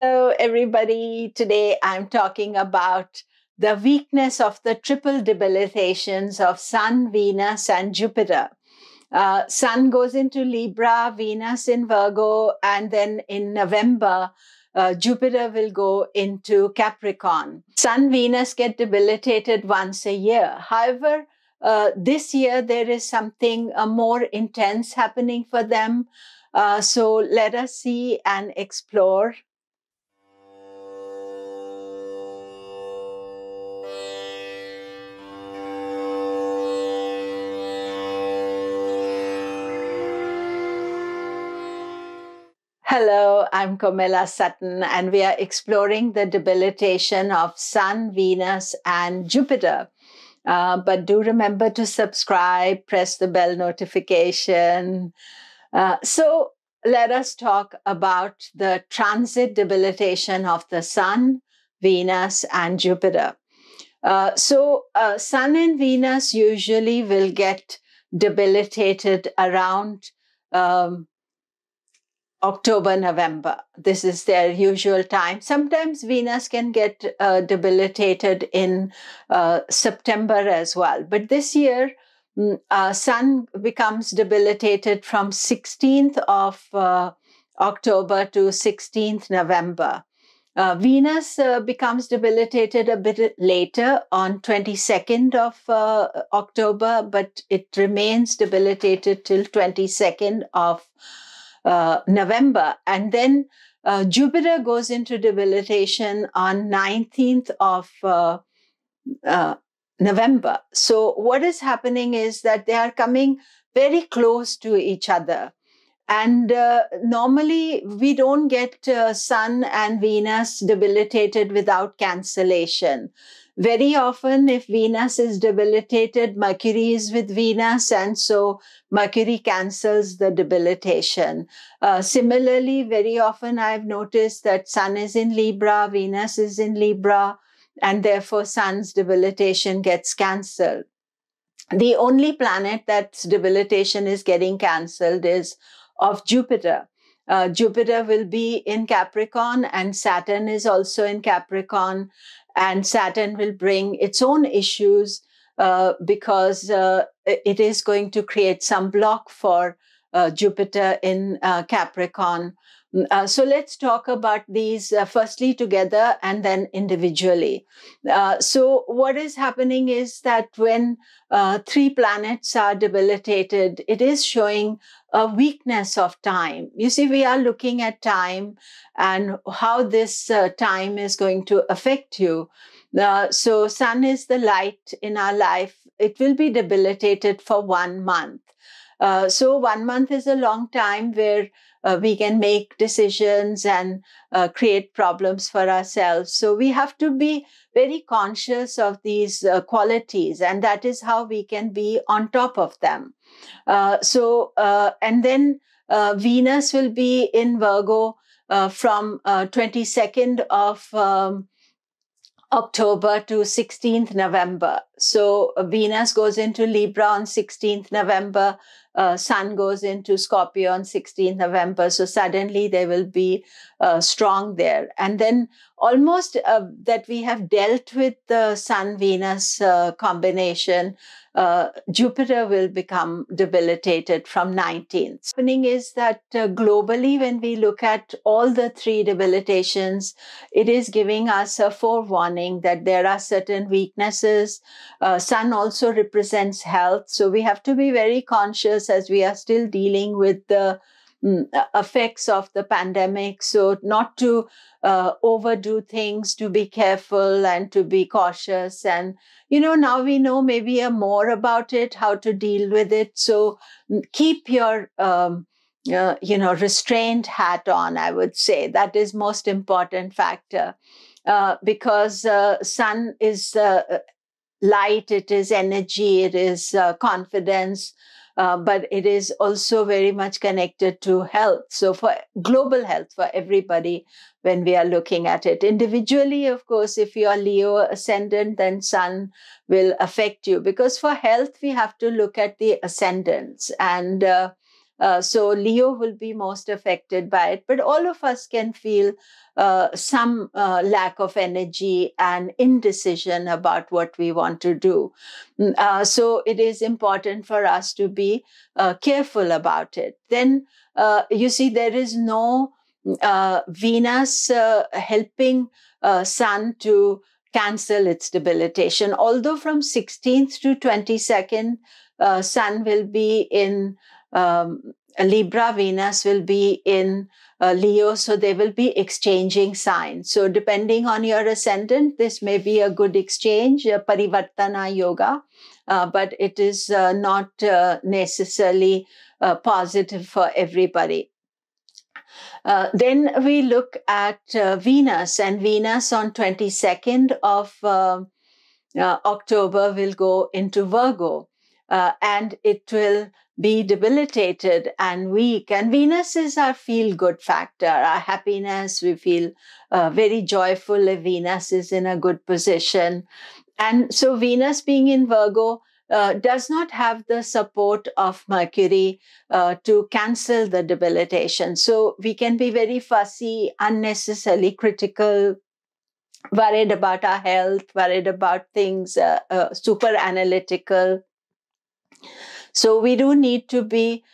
Hello, everybody. Today I'm talking about the weakness of the triple debilitations of Sun, Venus, and Jupiter. Sun goes into Libra, Venus in Virgo, and then in November, Jupiter will go into Capricorn. Sun, Venus get debilitated once a year. However, this year there is something more intense happening for them. So let us see and explore. Hello, I'm Komilla Sutton, and we are exploring the debilitation of Sun, Venus, and Jupiter. But do remember to subscribe, press the bell notification. So let us talk about the transit debilitation of the Sun, Venus, and Jupiter. Sun and Venus usually will get debilitated around October, November. This is their usual time. Sometimes Venus can get debilitated in September as well. But this year, Sun becomes debilitated from 16th of October to 16th November. Venus becomes debilitated a bit later on 22nd of October, but it remains debilitated till 22nd of November. And then Jupiter goes into debilitation on 19th of November. So what is happening is that they are coming very close to each other. And normally we don't get Sun and Venus debilitated without cancellation. Very often, if Venus is debilitated, Mercury is with Venus, and so Mercury cancels the debilitation. Similarly, very often I've noticed that Sun is in Libra, Venus is in Libra, and therefore Sun's debilitation gets cancelled. The only planet that's debilitation is getting cancelled is of Jupiter. Jupiter will be in Capricorn, and Saturn is also in Capricorn. And Saturn will bring its own issues because it is going to create some block for Jupiter in Capricorn. So let's talk about these firstly together and then individually. So what is happening is that when three planets are debilitated, it is showing a weakness of time. You see, we are looking at time and how this time is going to affect you. So Sun is the light in our life. It will be debilitated for 1 month. So 1 month is a long time where we can make decisions and create problems for ourselves. So we have to be very conscious of these qualities, and that is how we can be on top of them. And then Venus will be in Virgo from 22nd of October to 16th November. So Venus goes into Libra on 16th November. Sun goes into Scorpio on 16th November. So suddenly they will be strong there. And then almost that we have dealt with the Sun-Venus combination, Jupiter will become debilitated from 19th. What's happening is that globally, when we look at all the three debilitations, it is giving us a forewarning that there are certain weaknesses. Sun also represents health. So we have to be very conscious as we are still dealing with the effects of the pandemic. So not to overdo things, to be careful and to be cautious. And, now we know maybe more about it, how to deal with it. So keep your, restrained hat on, I would say. That is most important factor because Sun is light, it is energy, it is confidence. But it is also very much connected to health. So for global health, for everybody, when we are looking at it. Individually, of course, if you are Leo ascendant, then Sun will affect you. Because for health, we have to look at the ascendants. And So Leo will be most affected by it, but all of us can feel some lack of energy and indecision about what we want to do. So it is important for us to be careful about it. Then you see, there is no Venus helping Sun to cancel its debilitation. Although from 16th to 22nd, Sun will be in Libra, Venus will be in Leo, so they will be exchanging signs. So depending on your ascendant, this may be a good exchange, Parivartana yoga, but it is not necessarily positive for everybody. Then we look at Venus, and Venus on 22nd of October will go into Virgo, and it will be debilitated and weak. And Venus is our feel-good factor, our happiness. We feel very joyful if Venus is in a good position. And so Venus being in Virgo does not have the support of Mercury to cancel the debilitation. So we can be very fussy, unnecessarily critical, worried about our health, worried about things, super analytical. So we do need to be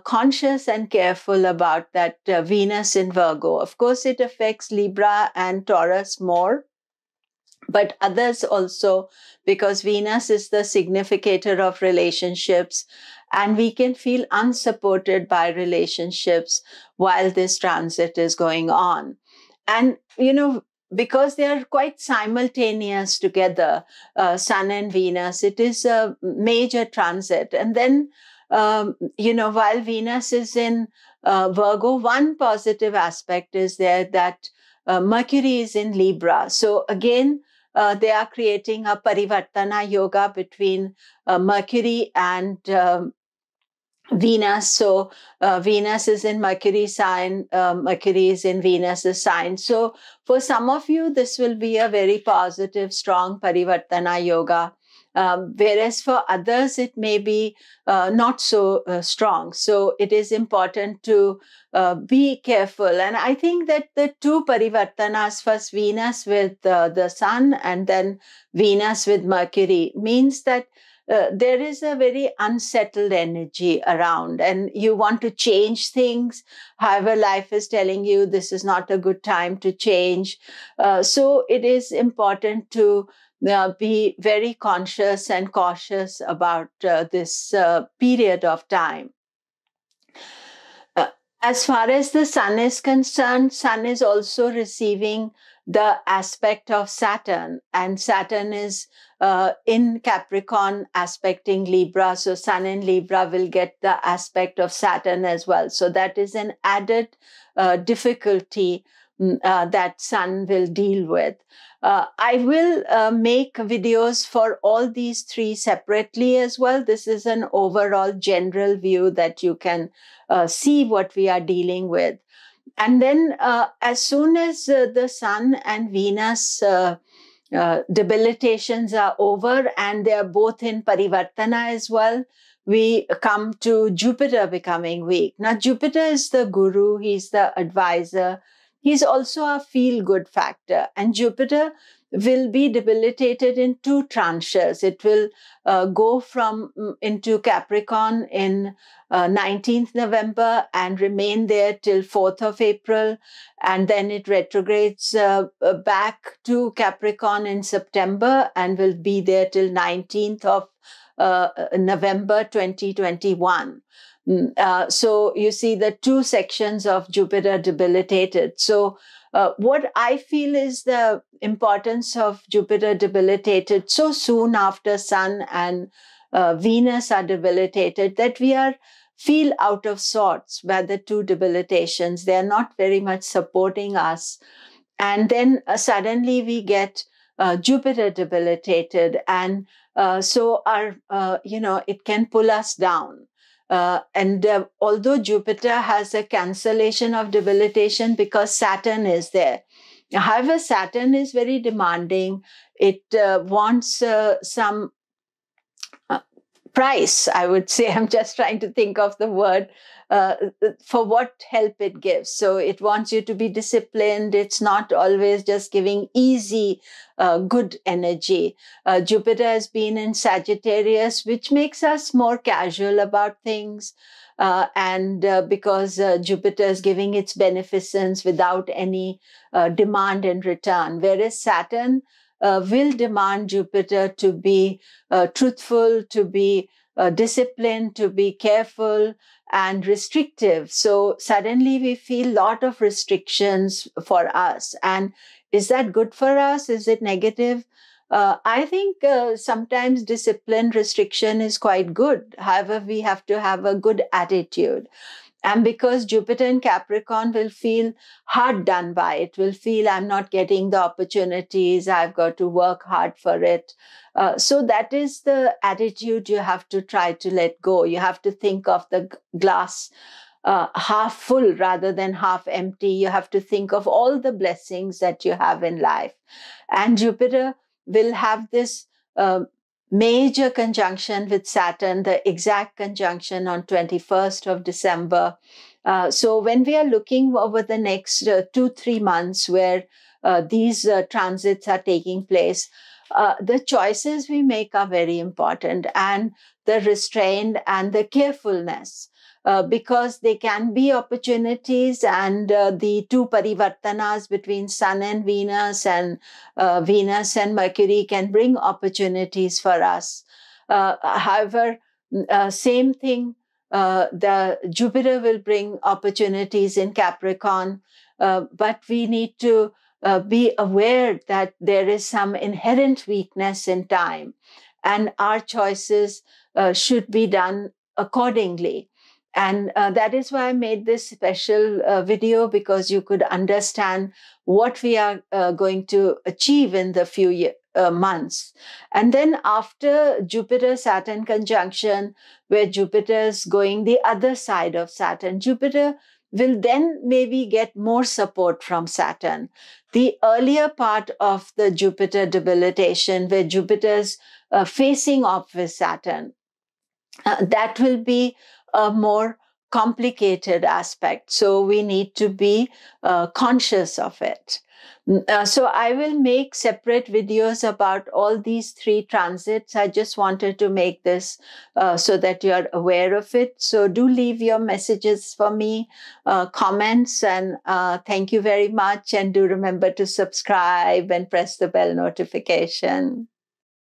conscious and careful about that Venus in Virgo. Of course, it affects Libra and Taurus more, but others also, because Venus is the significator of relationships, and we can feel unsupported by relationships while this transit is going on. And, you know, because they are quite simultaneous together, Sun and Venus, it is a major transit. And then, you know, while Venus is in Virgo, one positive aspect is there that Mercury is in Libra. So again, they are creating a Parivartana yoga between Mercury and Venus. So Venus is in Mercury's sign, Mercury is in Venus's sign. So for some of you, this will be a very positive, strong Parivartana yoga. Whereas for others, it may be not so strong. So it is important to be careful. And I think that the two Parivartanas, first Venus with the Sun and then Venus with Mercury, means that there is a very unsettled energy around, and you want to change things. However, life is telling you this is not a good time to change. So it is important to be very conscious and cautious about this period of time. As far as the Sun is concerned, Sun is also receiving the aspect of Saturn, and Saturn is in Capricorn aspecting Libra. So Sun in Libra will get the aspect of Saturn as well. So that is an added difficulty that Sun will deal with. I will make videos for all these three separately as well. This is an overall general view that you can see what we are dealing with. And then as soon as the Sun and Venus debilitations are over and they are both in Parivartana as well, we come to Jupiter becoming weak. Now, Jupiter is the guru, he's the advisor. He's also a feel-good factor. And Jupiter will be debilitated in two tranches. It will go from into Capricorn in 19th November and remain there till 4th of April. And then it retrogrades back to Capricorn in September and will be there till 19th of November 2021. So you see the two sections of Jupiter debilitated. So what I feel is the importance of Jupiter debilitated so soon after Sun and Venus are debilitated that we feel out of sorts by the two debilitations. They are not very much supporting us. And then suddenly we get Jupiter debilitated. And so it can pull us down. Although Jupiter has a cancellation of debilitation because Saturn is there. However, Saturn is very demanding. It wants some price, I would say. I'm just trying to think of the word for what help it gives. So it wants you to be disciplined. It's not always just giving easy, good energy. Jupiter has been in Sagittarius, which makes us more casual about things. And because Jupiter is giving its beneficence without any demand in return, whereas Saturn will demand Jupiter to be truthful, to be disciplined, to be careful and restrictive. So suddenly we feel a lot of restrictions for us. And is that good for us? Is it negative? I think sometimes discipline restriction is quite good. However, we have to have a good attitude. And because Jupiter in Capricorn will feel hard done by, it will feel I'm not getting the opportunities, I've got to work hard for it. So that is the attitude you have to try to let go. You have to think of the glass half full rather than half empty. You have to think of all the blessings that you have in life. And Jupiter will have this major conjunction with Saturn, the exact conjunction on 21st of December. So when we are looking over the next 2-3 months where these transits are taking place, the choices we make are very important, and the restraint and the carefulness. Because they can be opportunities, and the two Parivartanas between Sun and Venus and Mercury can bring opportunities for us. However, same thing, the Jupiter will bring opportunities in Capricorn, but we need to be aware that there is some inherent weakness in time, and our choices should be done accordingly. And that is why I made this special video, because you could understand what we are going to achieve in the few months. And then after Jupiter-Saturn conjunction, where Jupiter is going the other side of Saturn, Jupiter will then maybe get more support from Saturn. The earlier part of the Jupiter debilitation, where Jupiter's facing off with Saturn, that will be a more complicated aspect. So we need to be conscious of it. So I will make separate videos about all these 3 transits. I just wanted to make this so that you're aware of it. So do leave your messages for me, comments, and thank you very much. And do remember to subscribe and press the bell notification.